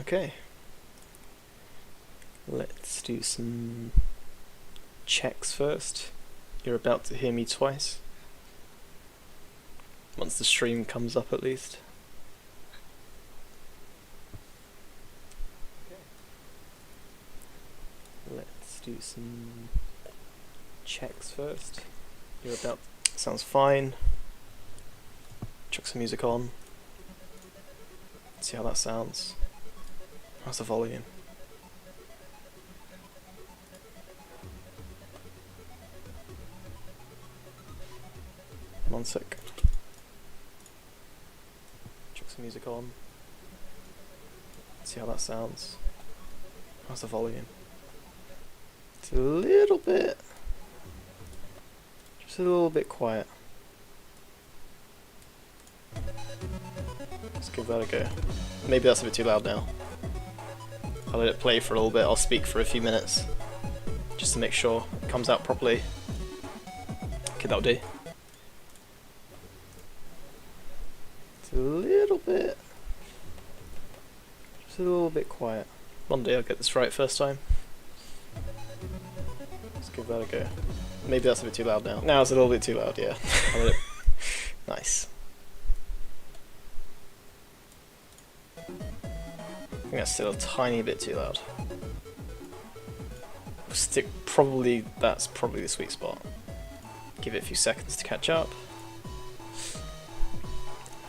Okay, let's do some checks first. You're about to hear me twice. Once the stream comes up at least. Let's do some checks first. You're about to... Sounds fine. Chuck some music on. See how that sounds. How's the volume? One sec. Chuck some music on. See how that sounds. How's the volume? It's a little bit... just a little bit quiet. Let's give that a go. Maybe that's a bit too loud now. I'll let it play for a little bit, I'll speak for a few minutes. Just to make sure it comes out properly. Okay, that'll do. It's a little bit... just a little bit quiet. One day I'll get this right first time. Let's give that a go. Maybe that's a bit too loud now. Now it's a little bit too loud, yeah. Nice. I think that's still a tiny bit too loud. That's probably the sweet spot. Give it a few seconds to catch up.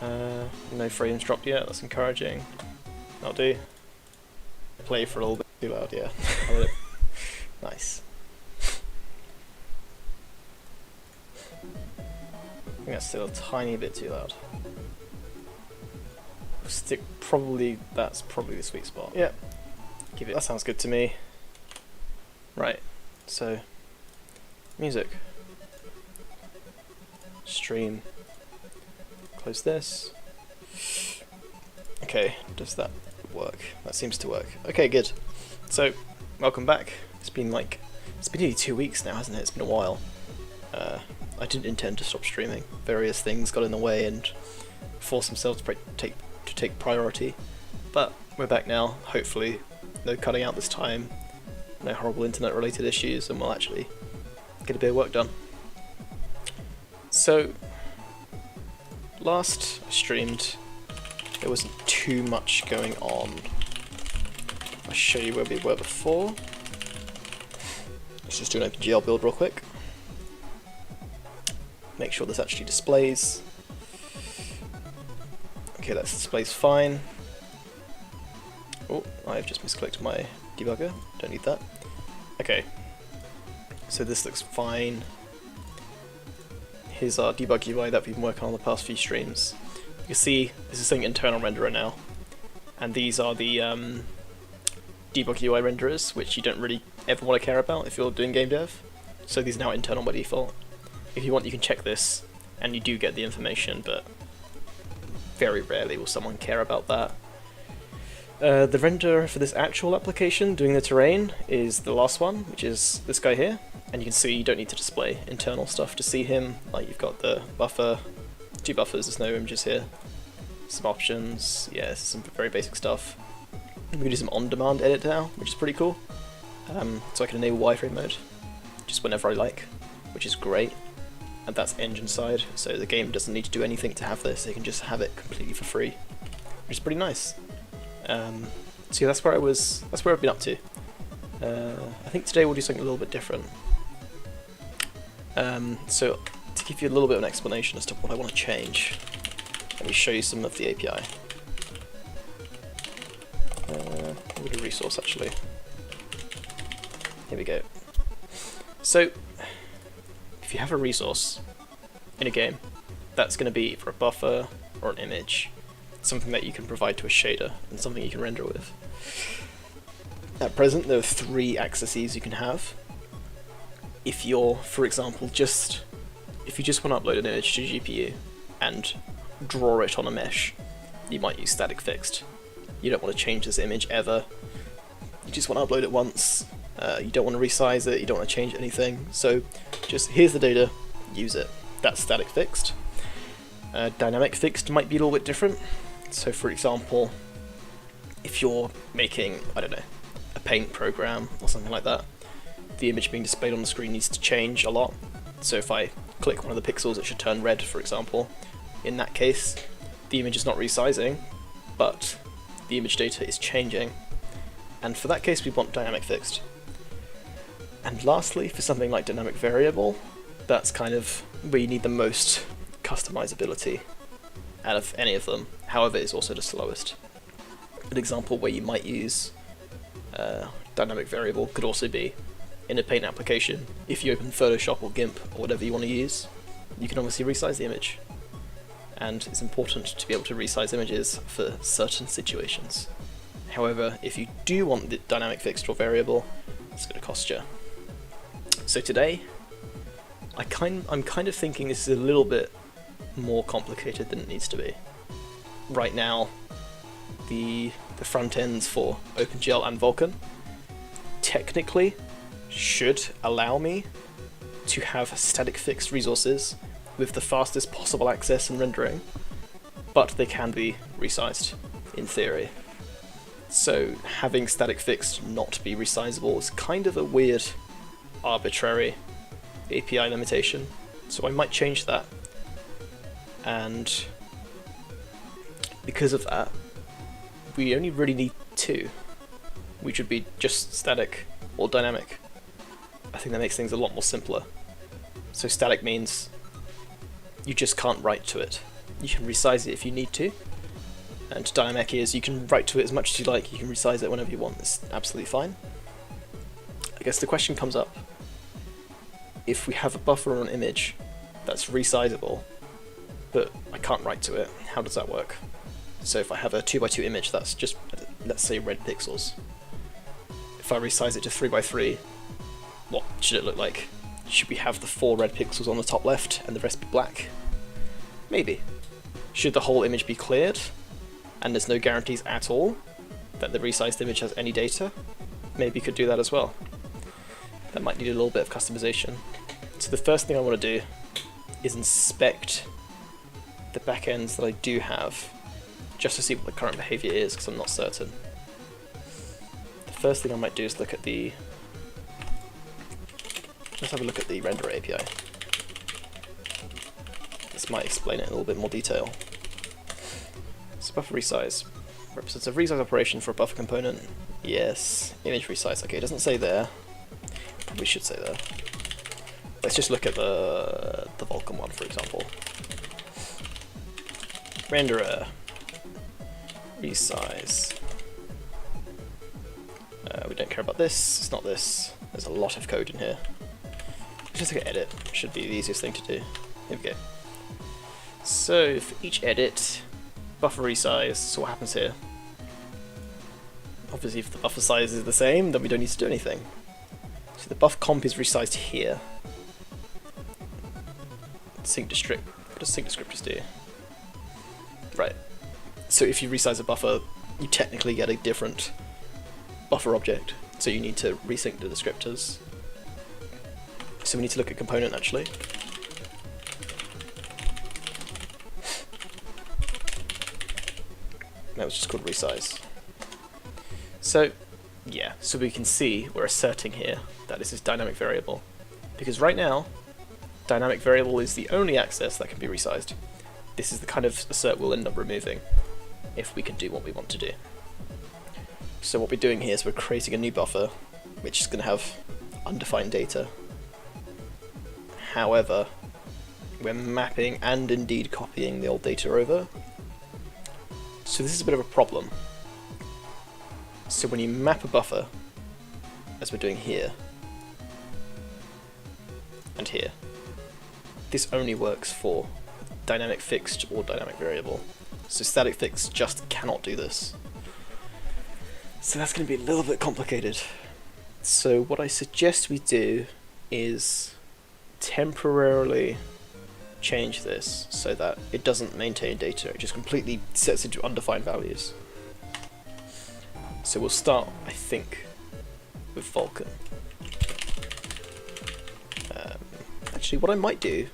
No frames dropped yet, that's encouraging. That'll do. Play for a little bit too loud, yeah. Nice. I think that's still a tiny bit too loud. That's probably the sweet spot. Yeah. Give it. That sounds good to me. Right. So, music. Stream. Close this. Okay, does that work? That seems to work. Okay, good. So, welcome back. It's been nearly 2 weeks now, hasn't it? It's been a while. I didn't intend to stop streaming. Various things got in the way and forced themselves to take priority. But we're back now, hopefully. No cutting out this time. No horrible internet related issues, and we'll actually get a bit of work done. So, last I streamed, there wasn't too much going on. I'll show you where we were before. Let's just do an OpenGL build real quick. Make sure this actually displays. Okay, that displays fine. Oh, I've just misclicked my debugger. Don't need that. Okay, so this looks fine. Here's our debug UI that we've been working on the past few streams. You can see this is saying internal renderer now, and these are the debug UI renderers, which you don't really ever want to care about if you're doing game dev. So these are now internal by default. If you want, you can check this, and you do get the information, but very rarely will someone care about that. The renderer for this actual application, doing the terrain, is the last one, which is this guy here. And you can see you don't need to display internal stuff to see him. Like, you've got the buffer, 2 buffers, there's no images here. Some options, yeah, this is some very basic stuff. We can do some on-demand edit now, which is pretty cool. So I can enable wireframe mode, just whenever I like, which is great. And that's engine side, so the game doesn't need to do anything to have this, they can just have it completely for free, which is pretty nice. So yeah, that's where I've been up to. I think today we'll do something a little bit different. So to give you a little bit of an explanation as to what I want to change, let me show you some of the API. We'll do resource actually. Here we go. So if you have a resource in a game, that's going to be either a buffer or an image, something that you can provide to a shader, and something you can render with. At present, there are 3 accesses you can have. If you're, for example, if you just want to upload an image to GPU and draw it on a mesh, you might use StaticFixed. You don't want to change this image ever. You just want to upload it once. You don't want to resize it, you don't want to change anything, so just here's the data, use it. That's StaticFixed. DynamicFixed might be a little bit different. So for example, if you're making, I don't know, a paint program or something like that, the image being displayed on the screen needs to change a lot. So if I click one of the pixels, it should turn red, for example. In that case, the image is not resizing, but the image data is changing. And for that case, we want DynamicFixed. And lastly, for something like DynamicVariable, that's kind of where you need the most customizability out of any of them. However, it's also the slowest. An example where you might use DynamicVariable could also be in a paint application. If you open Photoshop or GIMP or whatever you want to use, you can obviously resize the image. And it's important to be able to resize images for certain situations. However, if you do want the DynamicFixed or variable, it's going to cost you. So today, I'm kind of thinking this is a little bit more complicated than it needs to be. Right now, the front ends for OpenGL and Vulkan technically should allow me to have StaticFixed resources with the fastest possible access and rendering, but they can be resized in theory. So having StaticFixed not be resizable is kind of a weird, arbitrary API limitation, so I might change that. And because of that, we only really need two, which would be just static or dynamic. I think that makes things a lot more simpler. So static means you just can't write to it. You can resize it if you need to, and dynamic is you can write to it as much as you like, you can resize it whenever you want, it's absolutely fine. I guess the question comes up, if we have a buffer or an image that's resizable, but I can't write to it, how does that work? So if I have a 2x2 image that's just, let's say, red pixels, if I resize it to 3x3, what should it look like? Should we have the 4 red pixels on the top left and the rest be black? Maybe. Should the whole image be cleared, and there's no guarantees at all that the resized image has any data? Maybe you could do that as well. That might need a little bit of customization. So the first thing I want to do is inspect the backends that I do have, just to see what the current behavior is, because I'm not certain. The first thing I might do is look at the... Let's have a look at the renderer API. This might explain it in a little bit more detail. So buffer resize represents a resize operation for a buffer component. Yes. Image resize. Okay, it doesn't say there. Probably should say there. Let's just look at the Vulkan one, for example. Renderer resize. We don't care about this. It's not this. There's a lot of code in here. Just look at edit. Should be the easiest thing to do. Here we go. So for each edit, buffer resize. So what happens here? Obviously, if the buffer size is the same, then we don't need to do anything. So the buff comp is resized here. Sync descript. What does sync descriptors do? Right. So if you resize a buffer, you technically get a different buffer object. So you need to resync the descriptors. So we need to look at component actually. That was just called resize. So yeah, so we can see we're asserting here that this is dynamic variable, because right now dynamic variable is the only access that can be resized. This is the kind of assert we'll end up removing if we can do what we want to do. So what we're doing here is we're creating a new buffer which is going to have undefined data. However, we're mapping and indeed copying the old data over. So this is a bit of a problem. So when you map a buffer, as we're doing here, and here, this only works for DynamicFixed or DynamicVariable. So StaticFixed just cannot do this. So that's going to be a little bit complicated. So what I suggest we do is temporarily change this so that it doesn't maintain data, it just completely sets into undefined values. So we'll start, I think, with Vulkan. Actually, what I might do...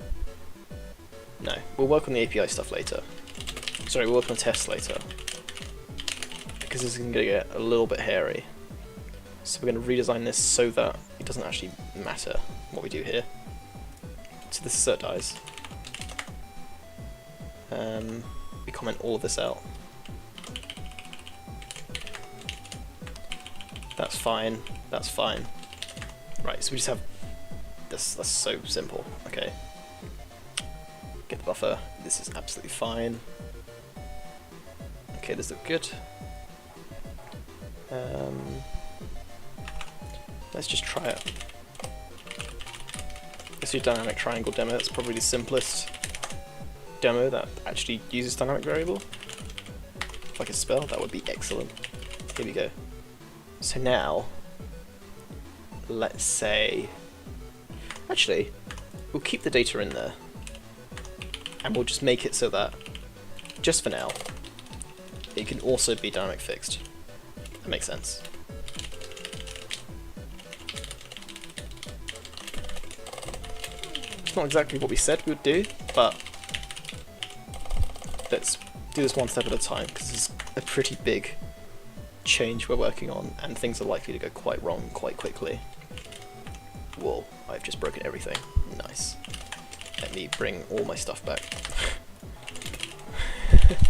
No, we'll work on the API stuff later. Sorry, we'll work on tests later. because this is going to get a little bit hairy. So we're going to redesign this so that it doesn't actually matter what we do here. So this assert dies. We comment all of this out. That's fine. That's fine. Right, so we just have this. That's so simple. Okay. Get the buffer. This is absolutely fine. Okay, this looks good. Let's just try it. Let's do dynamic triangle demo. That's probably the simplest demo that actually uses dynamic variable. If I could spell, that would be excellent. Here we go. So now, let's say, actually, we'll keep the data in there, and we'll just make it so that, just for now, it can also be DynamicFixed. That makes sense. It's not exactly what we said we would do, but let's do this one step at a time, because this is a pretty big change we're working on, and things are likely to go quite wrong quite quickly. Whoa, I've just broken everything. Nice. Let me bring all my stuff back.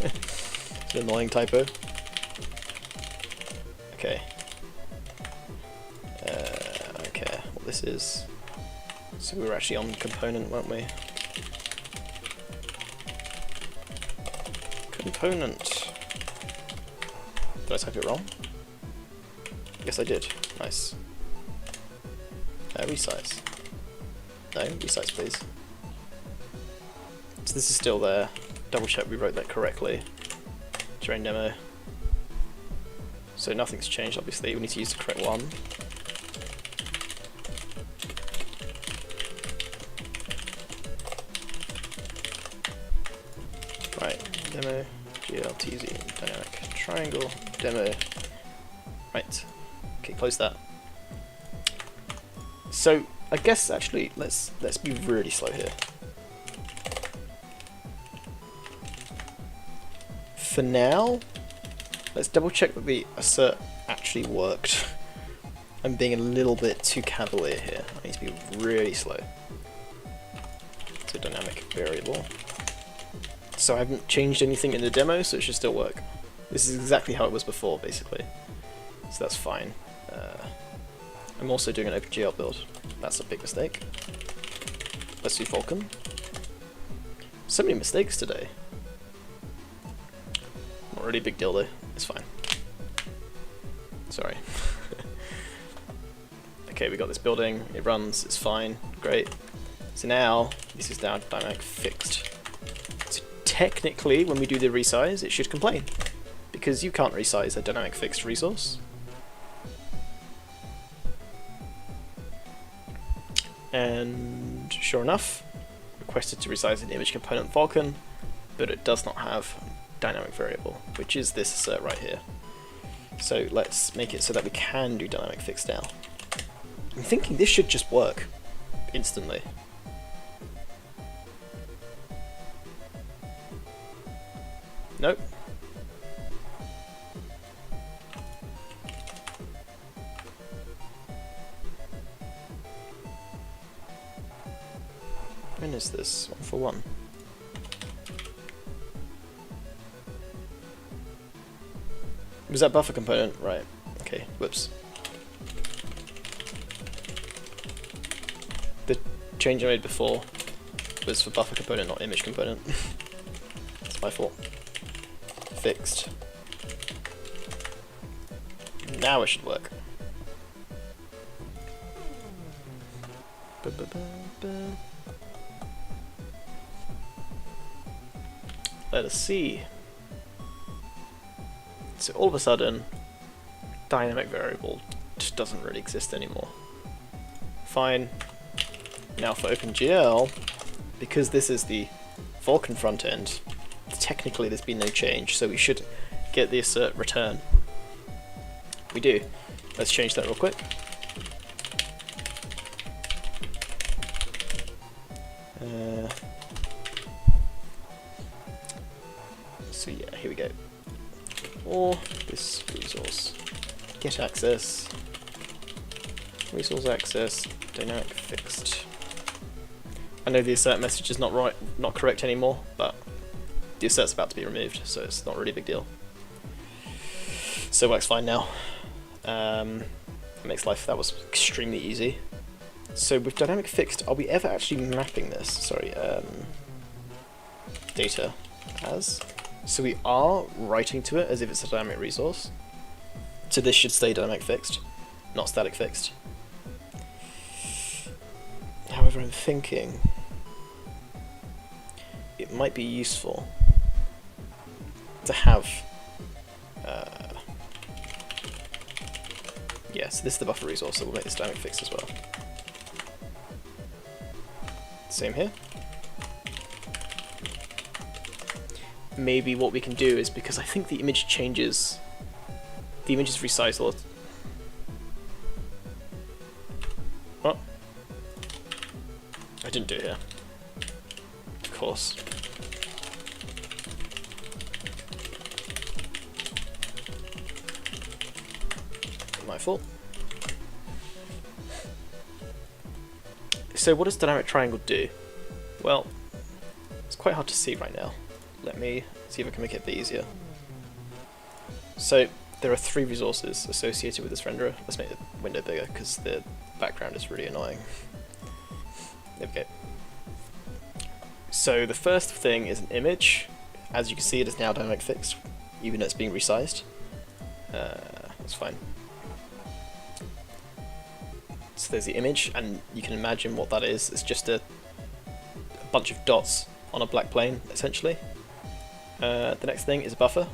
It's an annoying typo. Okay. Okay, what this is. So we were actually on component, weren't we? Component. Did I type it wrong? Yes, I did. Nice. Resize. No, resize, please. So this is still there. Double check we wrote that correctly. During demo. So nothing's changed, obviously. We need to use the correct one. Right, demo, gltz, dynamic triangle, demo. Right, okay, close that. So I guess actually let's be really slow here. For now, let's double check that the assert actually worked. I'm being a little bit too cavalier here. I need to be really slow. So DynamicVariable. So I haven't changed anything in the demo, so it should still work. This is exactly how it was before, basically. So that's fine. I'm also doing an OpenGL build. That's a big mistake. Let's do Falcon. So many mistakes today. Not really a big deal though. It's fine. Sorry. Okay, we got this building. It runs. It's fine. Great. So now this is now DynamicFixed. So technically, when we do the resize, it should complain because you can't resize a DynamicFixed resource. And sure enough, requested to resize an image component Falcon, but it does not have DynamicVariable, which is this assert right here. So let's make it so that we can do DynamicFixed now. I'm thinking this should just work instantly. Nope. When is this? 141. Was that buffer component? Right. Okay. Whoops. The change I made before was for buffer component, not image component. That's my fault. Fixed. Now it should work. Let us see. So all of a sudden, DynamicVariable just doesn't really exist anymore. Fine. Now for OpenGL, because this is the Falcon front end, technically there's been no change, so we should get the assert return. We do. Let's change that real quick. So yeah, here we go. or this resource. Get access, resource access, DynamicFixed. I know the assert message is not correct anymore, but the assert's about to be removed, so it's not really a big deal. So it works fine now. It makes life, that was extremely easy. So with DynamicFixed, are we ever actually mapping this? Sorry, data as. So we are writing to it as if it's a dynamic resource. So this should stay DynamicFixed, not StaticFixed. However, I'm thinking it might be useful to have yeah, so this is the buffer resource, so we'll make this DynamicFixed as well. Same here. Maybe what we can do is, because I think the image changes, the image is resizable. What? I didn't do it here. Of course. My fault. So what does dynamic triangle do? Well, it's quite hard to see right now. Let me see if I can make it a bit easier. So there are 3 resources associated with this renderer. Let's make the window bigger because the background is really annoying. There we go. So the first thing is an image. As you can see, it is now DynamicFixed, even though it's being resized. That's fine. So there's the image, and you can imagine what that is. It's just a bunch of dots on a black plane, essentially. The next thing is a buffer.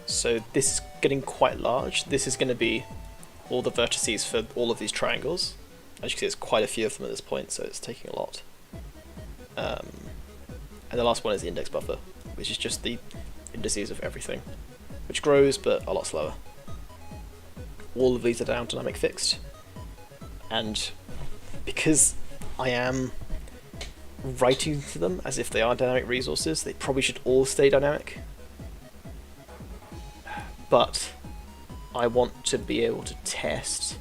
So this is getting quite large. This is going to be all the vertices for all of these triangles. As you can see, there's quite a few of them at this point, so it's taking a lot. And the last one is the index buffer, which is just the indices of everything, which grows, but a lot slower. All of these are down DynamicFixed, and because I am writing to them as if they are dynamic resources, they probably should all stay dynamic. But I want to be able to test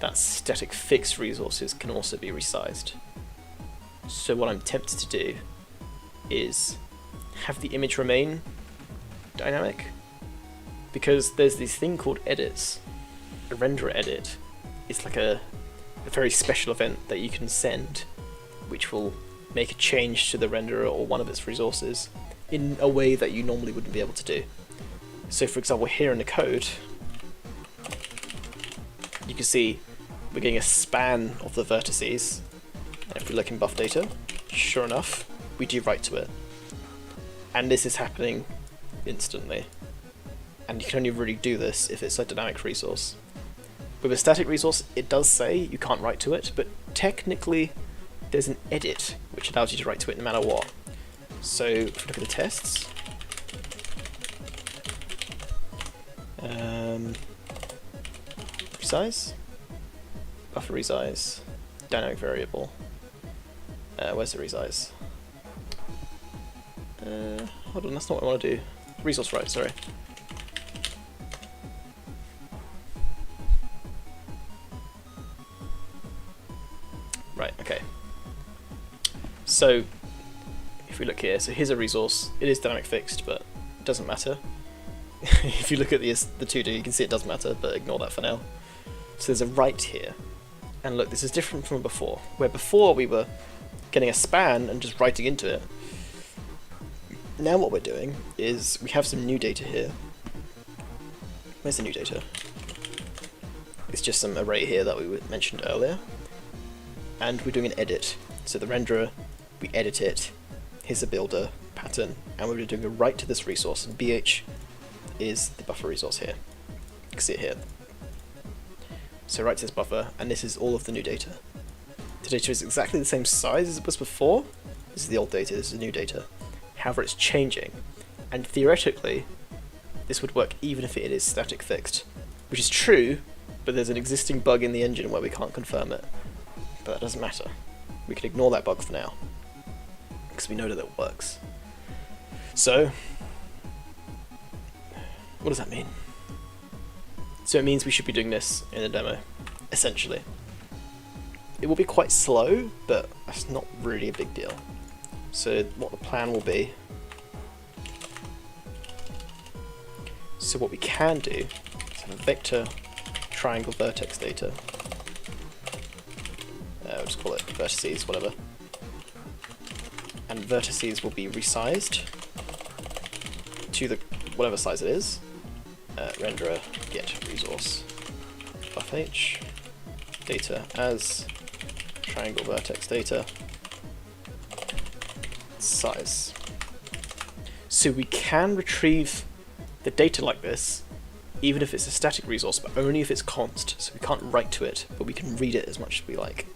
that StaticFixed resources can also be resized. So what I'm tempted to do is have the image remain dynamic, because there's this thing called edits. A renderer edit is like a very special event that you can send, which will make a change to the renderer or one of its resources in a way that you normally wouldn't be able to do. So for example, here in the code, you can see we're getting a span of the vertices, and if we look in buff data, sure enough, we do write to it. And this is happening instantly. And you can only really do this if it's a dynamic resource. With a static resource, it does say you can't write to it, but technically there's an edit which allows you to write to it no matter what. So if we look at the tests, resize, buffer resize, DynamicVariable. Where's the resize? Hold on, that's not what I want to do. Resource write, sorry. Right, okay. So if we look here, so here's a resource. It is DynamicFixed, but it doesn't matter. If you look at the 2D, you can see it does matter, but ignore that for now. So there's a write here. And look, this is different from before, where before we were getting a span and just writing into it. Now what we're doing is we have some new data here. Where's the new data? It's just some array here that we mentioned earlier. And we're doing an edit. So the renderer, we edit it, here's a builder pattern, and we're doing a write to this resource, and BH is the buffer resource here. You can see it here. So write to this buffer, and this is all of the new data. The data is exactly the same size as it was before. This is the old data, this is the new data. However, it's changing, and theoretically, this would work even if it is StaticFixed, which is true, but there's an existing bug in the engine where we can't confirm it. But that doesn't matter. We can ignore that bug for now, because we know that it works. So, what does that mean? So it means we should be doing this in the demo, essentially. It will be quite slow, but that's not really a big deal. So what the plan will be, so what we can do is have a vector triangle vertex data. We'll just call it vertices, whatever. And vertices will be resized to the whatever size it is. Renderer get resource buff_h data as triangle vertex data size. So we can retrieve the data like this, even if it's a static resource, but only if it's const. So we can't write to it, but we can read it as much as we like.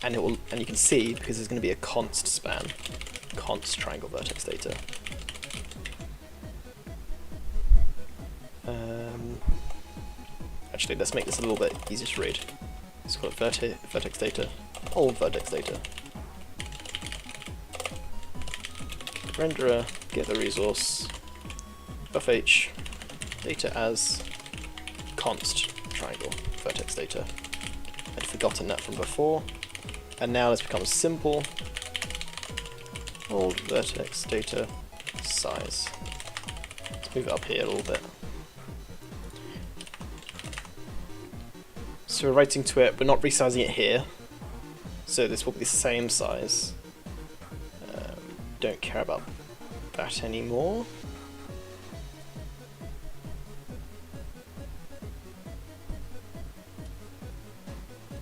And it will, and you can see because there's going to be a const span, const triangle vertex data. Actually, let's make this a little bit easier to read. Let's call it vertex data, old vertex data. Renderer get the resource buff_h data as const triangle vertex data. I'd forgotten that from before, and now this becomes simple. Old vertex data size. Let's move it up here a little bit. So we're writing to it, we're not resizing it here, so this will be the same size. Don't care about that anymore.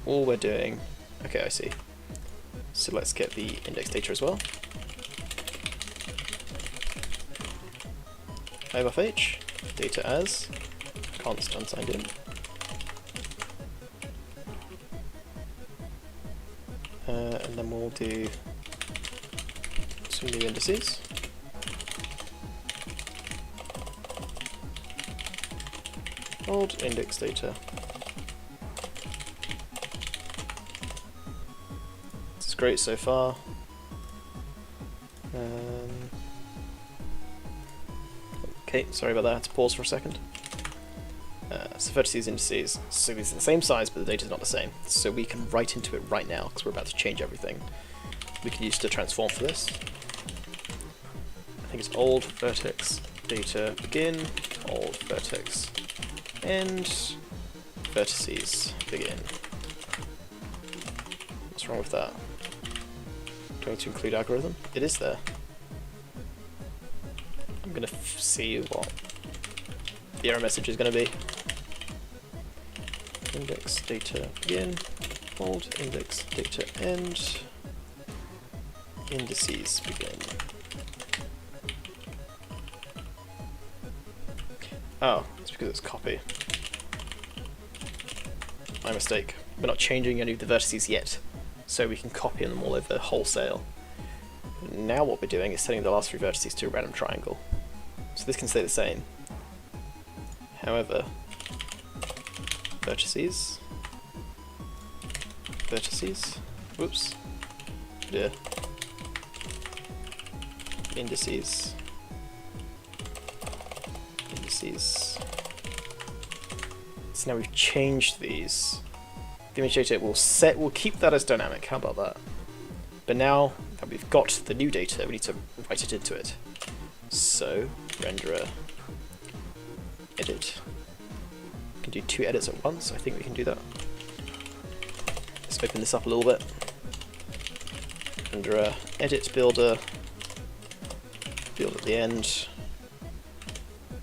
All we're doing, okay, I see. So let's get the index data as well. buff_h data as const unsigned in. And then we'll do some new indices. Old index data. This is great so far. Okay, sorry about that, I had to pause for a second. So vertices, indices, so these are the same size, but the data is not the same. So we can write into it right now, because we're about to change everything. We can use the transform for this. I think it's old vertex data begin, old vertex end, vertices begin. What's wrong with that? Do I need to include algorithm? It is there. I'm going to see what the error message is going to be. Index data begin, old index data end, indices begin. Oh, it's because it's copy. My mistake. We're not changing any of the vertices yet, so we can copy them all over wholesale. Now what we're doing is setting the last 3 vertices to a random triangle. So this can stay the same. However, vertices, whoops, yeah, indices, so now we've changed these. The image data we'll keep that as dynamic, how about that? But now that we've got the new data, we need to write it into it. So, renderer edit. We can do 2 edits at once, I think we can do that. Let's open this up a little bit. Renderer edit builder, build at the end.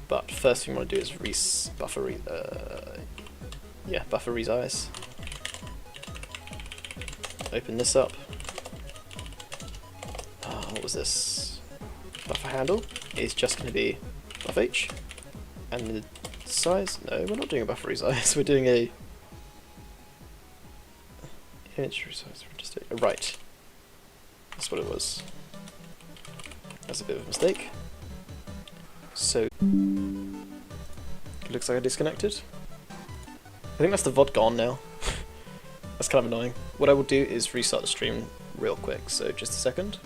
But first thing we want to do is buffer resize. Open this up. What was this? Buffer handle is just going to be buff_h, and the size. No, we're not doing a buffer resize. We're doing a image resize. Just a right. That's what it was. That's a bit of a mistake. So it looks like I disconnected. I think that's the VOD gone now. That's kind of annoying. What I will do is restart the stream real quick, so just a second.